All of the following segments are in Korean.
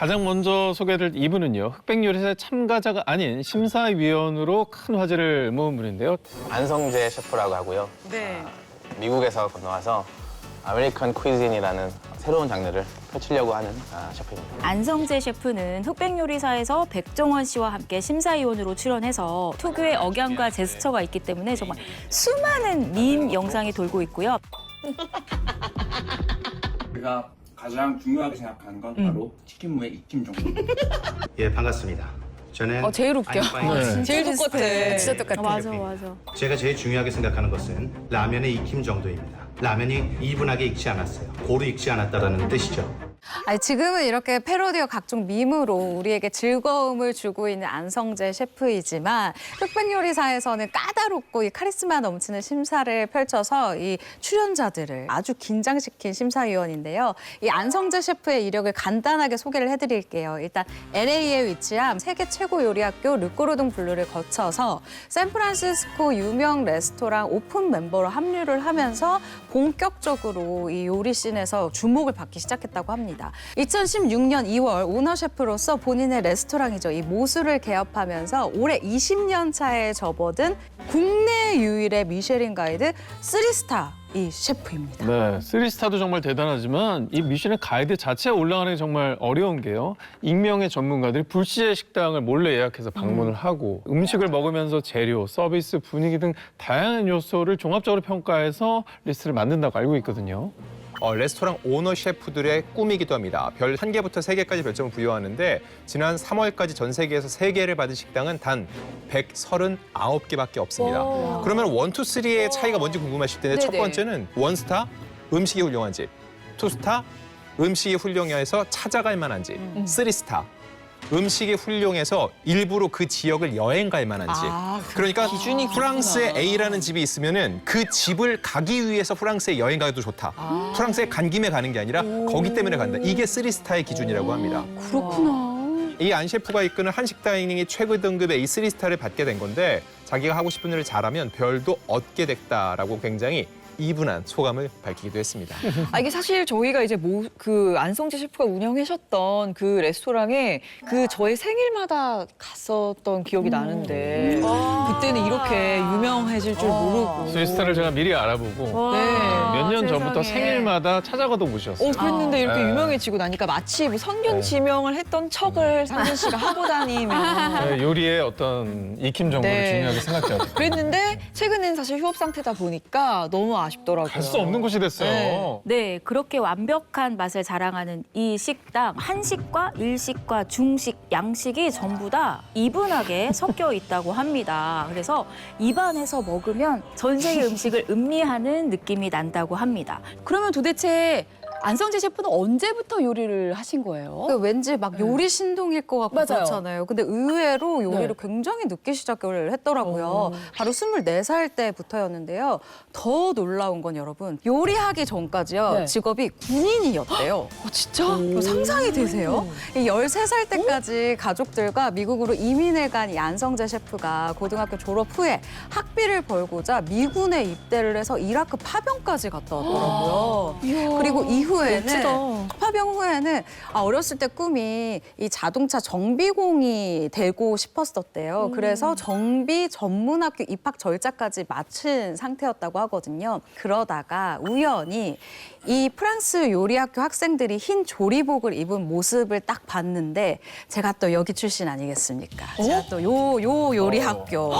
가장 먼저 소개될 이분은요. 흑백 요리사의 참가자가 아닌 심사위원으로 큰 화제를 모은 분인데요. 안성재 셰프라고 하고요. 네. 미국에서 건너와서 아메리칸 퀴즈인이라는 새로운 장르를 펼치려고 하는 셰프입니다. 안성재 셰프는 흑백 요리사에서 백종원 씨와 함께 심사위원으로 출연해서 특유의 억양과 제스처가 있기 때문에 정말 수많은 밈 영상이 돌고 있고요. 우리가 가장 중요하게 생각하는 건 바로 치킨무의 익힘 정도. 예, 반갑습니다. 저는 제일 웃겨. 네. 제일 똑같아. 진짜 똑같아. 맞아. 제가 제일 중요하게 생각하는 것은 라면의 익힘 정도입니다. 라면이 이분하게 익지 않았어요. 고루 익지 않았다라는 뜻이죠. 아니, 지금은 이렇게 패러디와 각종 밈으로 우리에게 즐거움을 주고 있는 안성재 셰프이지만 흑백 요리사에서는 까다롭고 이 카리스마 넘치는 심사를 펼쳐서 이 출연자들을 아주 긴장시킨 심사위원인데요. 이 안성재 셰프의 이력을 간단하게 소개를 해드릴게요. 일단 LA에 위치한 세계 최고 요리학교 르꼬르동 블루를 거쳐서 샌프란시스코 유명 레스토랑 오픈 멤버로 합류를 하면서 본격적으로 이 요리 씬에서 주목을 받기 시작했다고 합니다. 2016년 2월 오너 셰프로서 본인의 레스토랑이죠. 이 모수를 개업하면서 올해 20년 차에 접어든 국내 유일의 미쉐린 가이드 3스타 이 셰프입니다. 네, 3스타도 정말 대단하지만 이 미슐랭 가이드 자체에 올라가는 게 정말 어려운 게요. 익명의 전문가들이 불시의 식당을 몰래 예약해서 방문을 하고 음식을 먹으면서 재료, 서비스, 분위기 등 다양한 요소를 종합적으로 평가해서 리스트를 만든다고 알고 있거든요. 레스토랑 오너 셰프들의 꿈이기도 합니다. 별 1개부터 3개까지 별점을 부여하는데 지난 3월까지 전 세계에서 3개를 받은 식당은 단 139개밖에 없습니다. 그러면 1, 2, 3의 차이가 뭔지 궁금하실 텐데 첫 번째는 1스타, 음식이 훌륭한 집. 2스타, 음식이 훌륭해서 찾아갈 만한 집. 3스타, 음식이 훌륭해서 일부러 그 지역을 여행 갈 만한 집. 그러니까 프랑스에 A라는 집이 있으면은 그 집을 가기 위해서 프랑스에 여행 가도 좋다. 프랑스에 간 김에 가는 게 아니라 거기 때문에 간다. 이게 3스타의 기준이라고 합니다. 그렇구나. 이 안 셰프가 이끄는 한식 다이닝이 최고 등급의 이 3스타를 받게 된 건데 자기가 하고 싶은 일을 잘하면 별도 얻게 됐다라고 굉장히 이분한 소감을 밝히기도 했습니다. 이게 사실 저희가 이제 그 안성재 셰프가 운영하셨던 그 레스토랑에 저의 생일마다 갔었던 기억이 나는데 그때는 이렇게 유명해질 줄 모르고. 3스타를 제가 미리 알아보고 몇 년 전부터 생일마다 찾아가도 모셨어요. 그랬는데 이렇게 네. 유명해지고 나니까 마치 뭐 선견 지명을 했던 척을 상준 씨가 하고 다니면. 네, 요리의 어떤 익힘 정보를 중요하게 생각하죠. 그랬는데 최근엔 사실 휴업 상태다 보니까 너무 아쉽더라고요. 갈 수 없는 곳이 됐어요. 네, 그렇게 완벽한 맛을 자랑하는 이 식당 한식과 일식과 중식, 양식이 전부 다 이분하게 섞여 있다고 합니다. 그래서 입안에서 먹으면 전 세계 음식을 음미하는 느낌이 난다고 합니다. 그러면 도대체 안성재 셰프는 언제부터 요리를 하신 거예요? 왠지 막 요리 신동일 것 같고 그렇잖아요. 근데 의외로 요리를 굉장히 늦게 시작을 했더라고요. 바로 24살 때부터였는데요. 더 놀라운 건 여러분, 요리하기 전까지요. 직업이 군인이었대요. 진짜? 상상이 되세요? 이 13살 때까지 가족들과 미국으로 이민을 간 이 안성재 셰프가 고등학교 졸업 후에 학비를 벌고자 미군에 입대를 해서 이라크 파병까지 갔다 왔더라고요. 그리고 이후에는 파병 후에는 어렸을 때 꿈이 이 자동차 정비공이 되고 싶었었대요. 그래서 정비 전문학교 입학 절차까지 마친 상태였다고 하거든요. 그러다가 우연히 이 프랑스 요리학교 학생들이 흰 조리복을 입은 모습을 딱 봤는데 제가 또 여기 출신 아니겠습니까? 제가 또 요 요리학교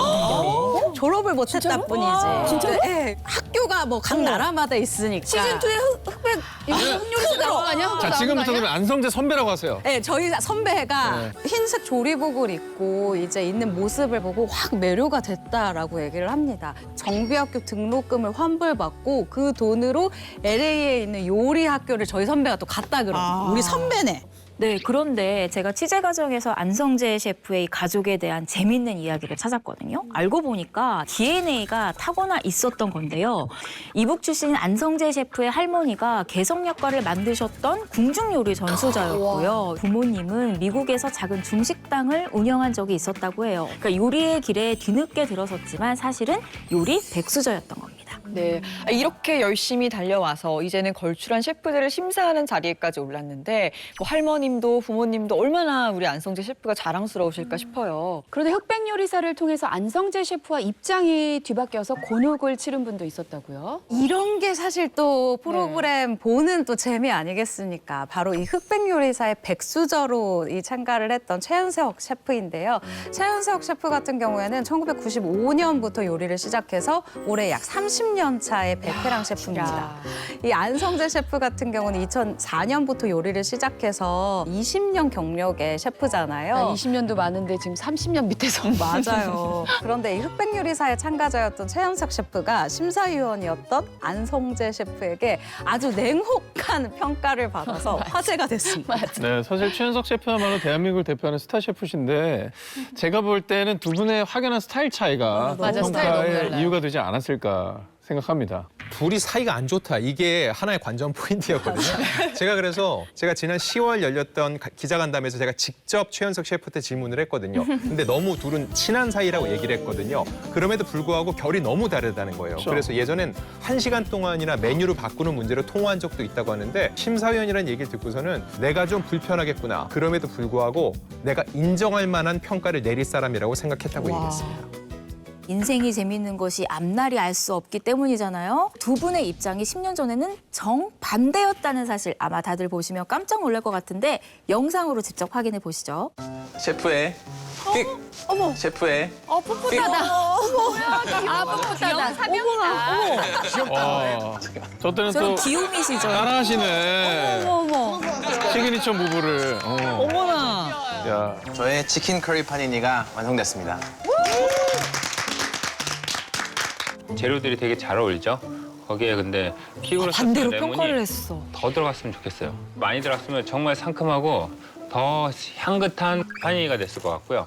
졸업을 못했다 뿐이지. 진짜요? 네, 학교가 뭐 각 나라마다 있으니까. 시즌2에 흑백 요리사 나와가냐? 자, 지금부터 그러면 안성재 선배라고 하세요. 네, 저희 선배가 흰색 조리복을 입고 이제 있는 모습을 보고 확 매료가 됐다라고 얘기를 합니다. 정비학교 등록금을 환불받고 그 돈으로 LA에 있는 요리 학교를 저희 선배가 또 갔다 그러고 우리 선배네. 네, 그런데 제가 취재 과정에서 안성재 셰프의 가족에 대한 재밌는 이야기를 찾았거든요. 알고 보니까 DNA가 타고나 있었던 건데요. 이북 출신인 안성재 셰프의 할머니가 개성약과를 만드셨던 궁중요리 전수자였고요. 부모님은 미국에서 작은 중식당을 운영한 적이 있었다고 해요. 그러니까 요리의 길에 뒤늦게 들어섰지만 사실은 요리 백수저였던 겁니다. 네, 이렇게 열심히 달려와서 이제는 걸출한 셰프들을 심사하는 자리에까지 올랐는데 뭐 할머님도 부모님도 얼마나 우리 안성재 셰프가 자랑스러우실까 싶어요. 그런데 흑백 요리사를 통해서 안성재 셰프와 입장이 뒤바뀌어서 곤혹을 치른 분도 있었다고요? 이런 게 사실 또 프로그램 보는 또 재미 아니겠습니까? 바로 이 흑백 요리사의 백수저로 이 참가를 했던 최현석 셰프인데요. 최현석 셰프 같은 경우에는 1995년부터 요리를 시작해서 올해 약 30년 차의 베테랑 셰프입니다. 이 안성재 셰프 같은 경우는 2004년부터 요리를 시작해서 20년 경력의 셰프잖아요. 20년도 많은데 지금 30년 밑에서. 맞아요. 그런데 이 흑백 요리사의 참가자였던 최현석 셰프가 심사위원이었던 안성재 셰프에게 아주 냉혹한 평가를 받아서 화제가 됐습니다. 네, 사실 최현석 셰프야말로 대한민국을 대표하는 스타 셰프신데 제가 볼 때는 두 분의 확연한 스타일 차이가 맞아, 스타일 너무 평가의 달라요. 이유가 되지 않았을까 생각합니다. 둘이 사이가 안 좋다. 이게 하나의 관전 포인트였거든요. 제가 지난 10월 열렸던 기자간담회에서 제가 직접 최현석 셰프한테 질문을 했거든요. 근데 너무 둘은 친한 사이라고 얘기를 했거든요. 그럼에도 불구하고 결이 너무 다르다는 거예요. 그렇죠. 그래서 예전엔 1시간 동안이나 메뉴를 바꾸는 문제로 통화한 적도 있다고 하는데 심사위원이라는 얘기를 듣고서는 내가 좀 불편하겠구나. 그럼에도 불구하고 내가 인정할 만한 평가를 내릴 사람이라고 생각했다고 얘기했습니다. 인생이 재밌는 것이 앞날이 알 수 없기 때문이잖아요. 두 분의 입장이 10년 전에는 정반대였다는 사실 아마 다들 보시면 깜짝 놀랄 것 같은데 영상으로 직접 확인해 보시죠. 셰프의 픽. 셰프의 풋풋하다. 아, 풋풋하다. 사명이다. 저 때는 저는 또 귀요미시죠. 따라하시네. 어머. 시그니처 무브를. 어머나. 야. 저의 치킨 커리 파니니가 완성됐습니다. 재료들이 되게 잘 어울리죠? 거기에 근데 픽으로 반대로 썼던 평가를 레몬이 했어. 더 들어갔으면 좋겠어요. 많이 들어갔으면 정말 상큼하고 더 향긋한 파니니가 됐을 것 같고요.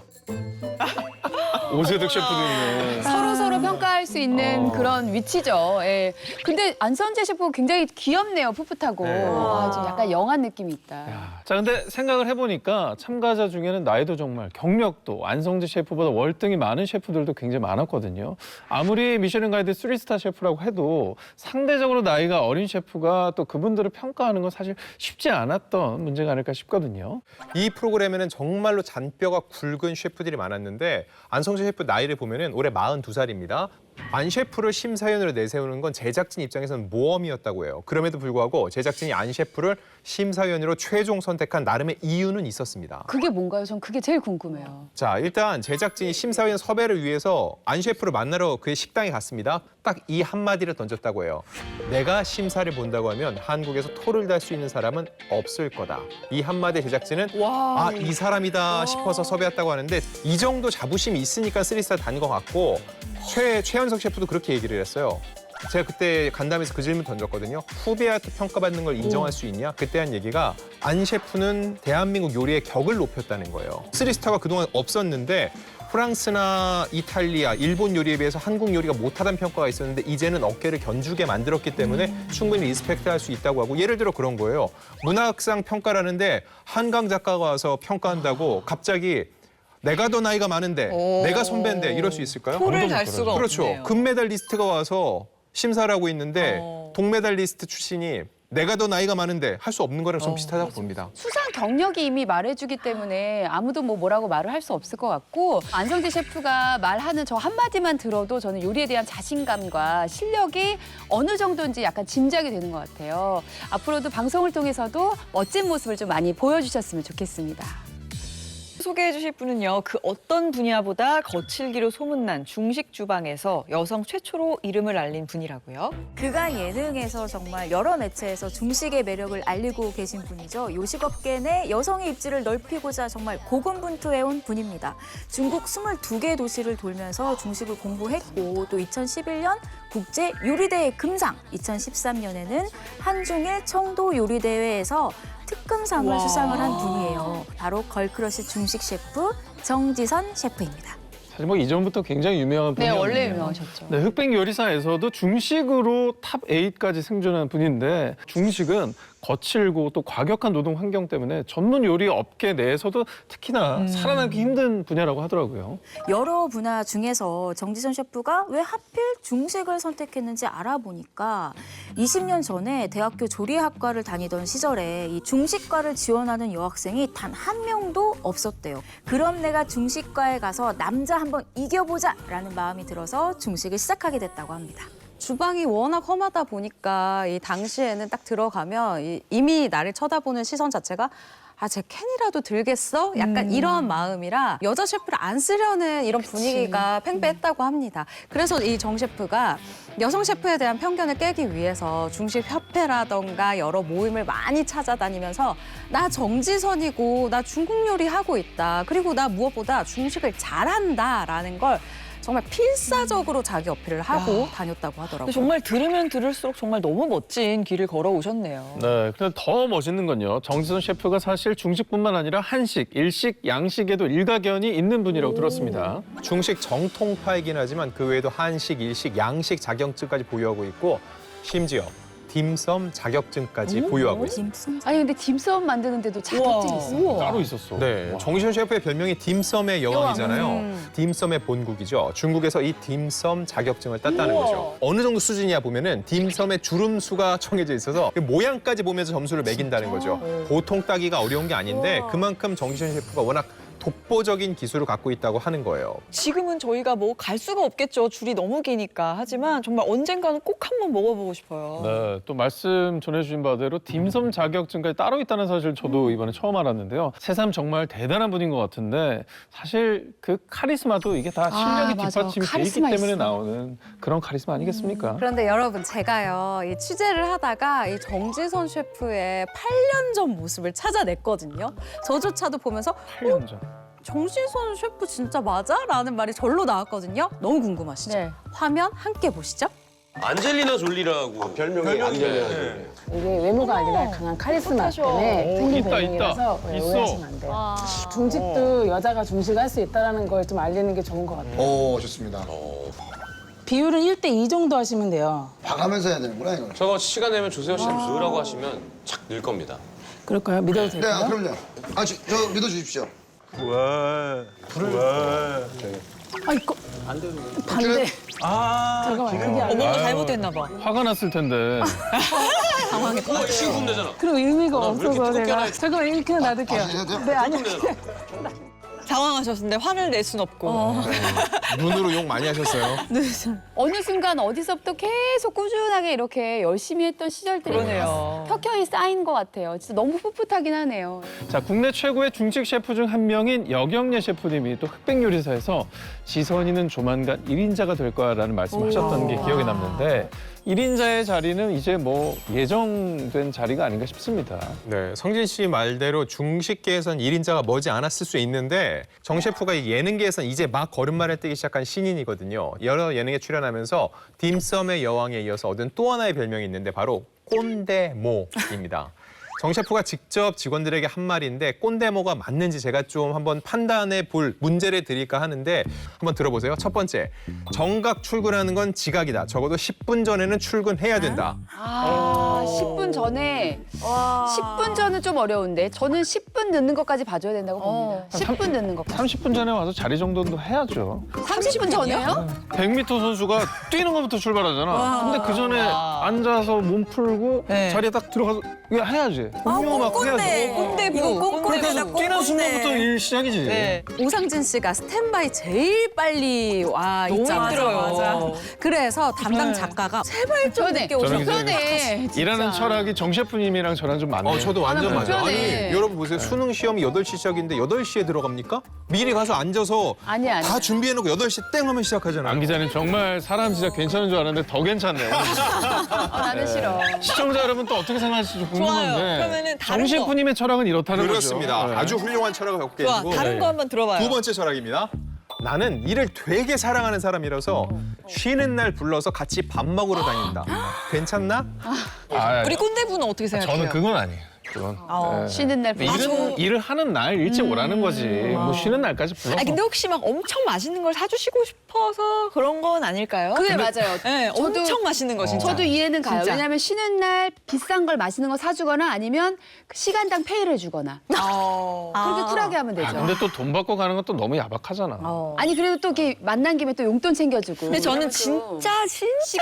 오세득 셰프도 있네. 서로 평가할 수 있는 그런 위치죠. 예. 근데 안성재 셰프 굉장히 귀엽네요. 풋풋하고. 네. 아, 좀 약간 영한 느낌이 있다. 자, 근데 생각을 해보니까 참가자 중에는 나이도 정말 경력도 안성재 셰프보다 월등히 많은 셰프들도 굉장히 많았거든요. 아무리 미슐랭 가이드 3스타 셰프라고 해도 상대적으로 나이가 어린 셰프가 또 그분들을 평가하는 건 사실 쉽지 않았던 문제가 아닐까 싶거든요. 이 프로그램에는 정말로 잔뼈가 굵은 셰프들이 많았는데 안성재 셰프 나이를 보면은 올해 42살입니다. 안 셰프를 심사위원으로 내세우는 건 제작진 입장에서는 모험이었다고 해요. 그럼에도 불구하고 제작진이 안 셰프를 심사위원으로 최종 선택한 나름의 이유는 있었습니다. 그게 뭔가요? 전 그게 제일 궁금해요. 자, 일단 제작진이 심사위원 섭외를 위해서 안 셰프를 만나러 그의 식당에 갔습니다. 딱 이 한마디를 던졌다고 해요. 내가 심사를 본다고 하면 한국에서 토를 달 수 있는 사람은 없을 거다. 이 한마디에 제작진은 아, 이 사람이다 싶어서 섭외했다고 하는데 이 정도 자부심이 있으니까 3스타 단 것 같고 최현석 셰프도 그렇게 얘기를 했어요. 제가 그때 간담회에서 그 질문 던졌거든요. 후배한테 평가받는 걸 인정할 수 있냐? 그때 한 얘기가 안 셰프는 대한민국 요리의 격을 높였다는 거예요. 3스타가 그동안 없었는데 프랑스나 이탈리아, 일본 요리에 비해서 한국 요리가 못하다는 평가가 있었는데 이제는 어깨를 견주게 만들었기 때문에 충분히 리스펙트할 수 있다고 하고 예를 들어 그런 거예요. 문학상 평가라는데 한강 작가가 와서 평가한다고 갑자기 내가 더 나이가 많은데 내가 선배인데 이럴 수 있을까요? 토를 달 수가 그렇죠. 없네요. 금메달리스트가 와서 심사를 하고 있는데 동메달리스트 출신이 내가 더 나이가 많은데 할 수 없는 거랑 좀 비슷하다고 봅니다. 수상 경력이 이미 말해주기 때문에 아무도 뭐라고 말을 할 수 없을 것 같고 안성재 셰프가 말하는 저 한마디만 들어도 저는 요리에 대한 자신감과 실력이 어느 정도인지 약간 짐작이 되는 것 같아요. 앞으로도 방송을 통해서도 멋진 모습을 좀 많이 보여주셨으면 좋겠습니다. 소개해 주실 분은요. 그 어떤 분야보다 거칠기로 소문난 중식 주방에서 여성 최초로 이름을 알린 분이라고요. 그가 예능에서 정말 여러 매체에서 중식의 매력을 알리고 계신 분이죠. 요식업계 내 여성의 입지를 넓히고자 정말 고군분투해온 분입니다. 중국 22개 도시를 돌면서 중식을 공부했고 또 2011년 국제 요리대회 금상, 2013년에는 한중일 청도 요리대회에서 특금상을 수상을 한 분이에요. 바로 걸크러쉬 중식 셰프 정지선 셰프입니다. 사실 뭐 이전부터 굉장히 유명한 네, 분이었는데요. 원래 유명하셨죠. 네, 흑백 요리사에서도 중식으로 탑 8까지 생존한 분인데 중식은 거칠고 또 과격한 노동 환경 때문에 전문 요리 업계 내에서도 특히나 살아남기 힘든 분야라고 하더라고요. 여러 분야 중에서 정지선 셰프가 왜 하필 중식을 선택했는지 알아보니까 20년 전에 대학교 조리학과를 다니던 시절에 이 중식과를 지원하는 여학생이 단 한 명도 없었대요. 그럼 내가 중식과에 가서 남자 한번 이겨보자라는 마음이 들어서 중식을 시작하게 됐다고 합니다. 주방이 워낙 험하다 보니까 이 당시에는 딱 들어가면 이미 나를 쳐다보는 시선 자체가 아, 제 캔이라도 들겠어? 약간 이런 마음이라 여자 셰프를 안 쓰려는 이런 분위기가 팽배했다고 합니다. 그래서 이 정 셰프가 여성 셰프에 대한 편견을 깨기 위해서 중식 협회라던가 여러 모임을 많이 찾아다니면서 나 정지선이고 나 중국 요리 하고 있다. 그리고 나 무엇보다 중식을 잘한다라는 걸 정말 필사적으로 자기 어필을 하고 다녔다고 하더라고요. 정말 들으면 들을수록 정말 너무 멋진 길을 걸어오셨네요. 네, 근데 더 멋있는 건요. 정지선 셰프가 사실 중식뿐만 아니라 한식, 일식, 양식에도 일가견이 있는 분이라고 들었습니다. 중식 정통파이긴 하지만 그 외에도 한식, 일식, 양식 자격증까지 보유하고 있고 심지어 딤섬 자격증까지 보유하고 있습니다. 아니 근데 딤섬 만드는데도 자격증이 있어요. 따로 있었어. 네, 와. 정지선 셰프의 별명이 딤섬의 여왕이잖아요. 딤섬의 본국이죠. 중국에서 이 딤섬 자격증을 땄다는 거죠. 어느 정도 수준이야 보면은 딤섬의 주름수가 정해져 있어서 그 모양까지 보면서 점수를 매긴다는 거죠. 보통 따기가 어려운 게 아닌데 그만큼 정지선 셰프가 워낙 독보적인 기술을 갖고 있다고 하는 거예요. 지금은 저희가 뭐 갈 수가 없겠죠. 줄이 너무 기니까. 하지만 정말 언젠가는 꼭 한번 먹어보고 싶어요. 네, 또 말씀 전해주신 바대로 딤섬 자격증까지 따로 있다는 사실 저도 이번에 처음 알았는데요. 새삼 정말 대단한 분인 것 같은데 사실 그 카리스마도 이게 다 실력이 맞아. 뒷받침이 돼 있기 카리스마 때문에 있어. 나오는 그런 카리스마 아니겠습니까? 그런데 여러분 제가요 이 취재를 하다가 이 정지선 셰프의 8년 전 모습을 찾아냈거든요. 저조차도 보면서 8년 전. 정지선 셰프 진짜 맞아? 라는 말이 절로 나왔거든요. 너무 궁금하시죠? 네. 화면 함께 보시죠. 안젤리나 졸리라고 별명이 안젤리나 졸리. 이게 외모가 아니라 강한 카리스마 때문에 생긴 있다, 별명이라서 있다. 오해하시면 안 돼요. 중식도 여자가 중식을 할 수 있다는 걸 좀 알리는 게 좋은 것 같아요. 오, 좋습니다. 비율은 1대2 정도 하시면 돼요. 봐가면서 해야 되는구나, 이거. 저거 시간 되면 조세호 씨 넣으라고 하시면 착 늘 겁니다. 그럴까요? 믿어도 네, 될까요? 그럼요. 저 믿어주십시오. 아, 이거 반대. 잠깐만, 그게 아니라. 뭔가 잘못됐나 봐. 화가 났을 텐데. 우와, 식으면 되잖아. 그리고 의미가 왜 이렇게 없어서 두껍게 내가. 하나 잠깐만, 이렇게 놔둘게요. 해야 돼요? 네, 아니. 당황하셨는데 화를 낼 순 없고. 눈으로 욕 많이 하셨어요. 어느 순간 어디서부터 계속 꾸준하게 이렇게 열심히 했던 시절들이 그러네요. 켜켜이 쌓인 것 같아요. 진짜 너무 풋풋하긴 하네요. 자, 국내 최고의 중식 셰프 중 한 명인 여경례 셰프님이 또 흑백 요리사에서 지선이는 조만간 1인자가 될 거야라는 말씀하셨던 게 기억에 남는데 1인자의 자리는 이제 뭐 예정된 자리가 아닌가 싶습니다. 네, 성진 씨 말대로 중식계에선 1인자가 머지 않았을 수 있는데 정 셰프가 이 예능계에선 이제 막 걸음마를 뛰기 시작한 신인이거든요. 여러 예능에 출연하면서 딤섬의 여왕에 이어서 얻은 또 하나의 별명이 있는데 바로 꼰대모입니다. 정 셰프가 직접 직원들에게 한 말인데 꼰대모가 맞는지 제가 좀 한번 판단해 볼 문제를 드릴까 하는데 한번 들어보세요. 첫 번째, 정각 출근하는 건 지각이다. 적어도 10분 전에는 출근해야 된다. 10분 전에 10분 전은 좀 어려운데 저는 10분 늦는 것까지 봐줘야 된다고 봅니다. 10분 늦는 것까지. 30분 전에 와서 자리 정도는 해야죠. 30분 전에요? 100m 선수가 뛰는 것부터 출발하잖아. 근데 그 전에 앉아서 몸 풀고 네. 자리에 딱 들어가서 이거 해야지. 운동 막 해야지. 꼰대부. 그래서 뛰는 순간부터 일 시작이지. 네. 오상진 씨가 스탠바이 제일 빨리 와 너무 있잖아요. 힘들어요. 그래서 담당 작가가 제발 좀 늦게 저는 오셔. 이제 불편해. 일하는 철학이 정 셰프님이랑 저랑 좀 맞네요. 저도 완전 아, 맞아요. 불편해. 아니, 여러분 보세요. 수능 시험이 8시 시작인데 8시에 들어갑니까? 미리 가서 앉아서 아니. 다 준비해놓고 8시 땡 하면 시작하잖아요. 안 기자님 정말 사람 진짜 괜찮은 줄 알았는데 더 괜찮네요. 나는 싫어. 시청자 여러분 또 어떻게 생각하실지 좀 궁금한데. 좋아요. 그러면은 다른 정 거. 셰프님의 철학은 이렇다는 그렇습니다. 거죠. 네. 아주 훌륭한 철학을 갖고 좋아, 계시고 다른 거 한번 들어봐요. 두 번째 철학입니다. 나는 일을 되게 사랑하는 사람이라서 쉬는 날 불러서 같이 밥 먹으러 다닌다. 괜찮나? 아, 우리 꼰대부는 어떻게 생각해요? 저는 그건 아니에요. 어쨌든. 네. 쉬는 날 일을 하는 날 일찍 오라는 거지. 뭐 쉬는 날까지 불러서. 근데 혹시 막 엄청 맛있는 걸 사주시고 싶어서 그런 건 아닐까요? 그게 맞아요. 네, 엄청 맛있는 거 진짜. 저도 이해는 가요. 진짜. 왜냐하면 쉬는 날 비싼 걸 맛있는 거 사주거나 아니면 그 시간당 페이를 해주거나 그렇게 쿨하게 하면 되죠. 근데 또 돈 받고 가는 건 또 너무 야박하잖아. 아니 그래도 또 이렇게 만난 김에 또 용돈 챙겨주고. 근데 저는 진짜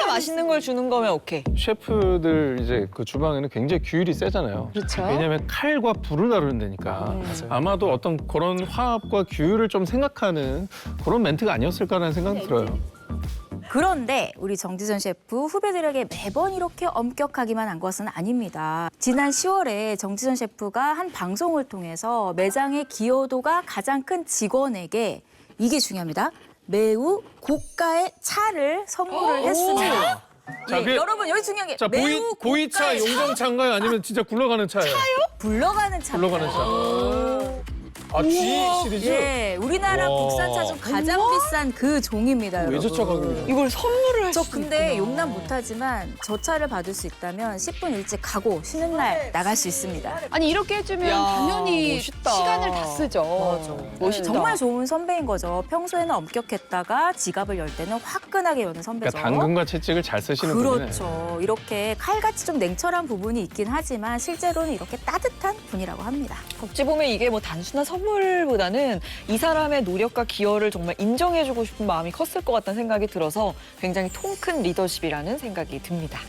맛있는 걸 주는 거면 오케이. 셰프들 이제 그 주방에는 굉장히 규율이 세잖아요. 그렇죠. 왜냐하면 칼과 불을 다루는 데니까. 아마도 어떤 그런 화합과 규율을 좀 생각하는 그런 멘트가 아니었을까라는 생각이 들어요. 그런데 우리 정지선 셰프 후배들에게 매번 이렇게 엄격하기만 한 것은 아닙니다. 지난 10월에 정지선 셰프가 한 방송을 통해서 매장의 기여도가 가장 큰 직원에게 이게 중요합니다. 매우 고가의 차를 선물을 했습니다. 자, 예, 여러분 여기 중요한 게 자, 매우 보이차 고가의 용정차인가요? 아니면 진짜 굴러가는 차예요? 굴러가는 차입니다. 굴러가는 차. 아, G 시리즈? 예, 우리나라 와. 국산차 중 가장 비싼 그 종입니다, 여러분. 외제차 가격이네. 이걸 선물을 할 저 수 근데 있구나. 용납 못하지만 저 차를 받을 수 있다면 10분 일찍 가고 쉬는 날 나갈 수 있습니다. 아니 이렇게 해주면 야, 당연히 멋있다. 시간을 다 쓰죠. 멋있다. 정말 좋은 선배인 거죠. 평소에는 엄격했다가 지갑을 열 때는 화끈하게 여는 선배죠. 그러니까 당근과 채찍을 잘 쓰시는 분이네. 그렇죠. 이렇게 칼같이 좀 냉철한 부분이 있긴 하지만 실제로는 이렇게 따뜻한 분이라고 합니다. 어찌 보면 이게 뭐 단순한 선물보다는 이 사람의 노력과 기여를 정말 인정해주고 싶은 마음이 컸을 것 같다는 생각이 들어서 굉장히 통 큰 리더십이라는 생각이 듭니다.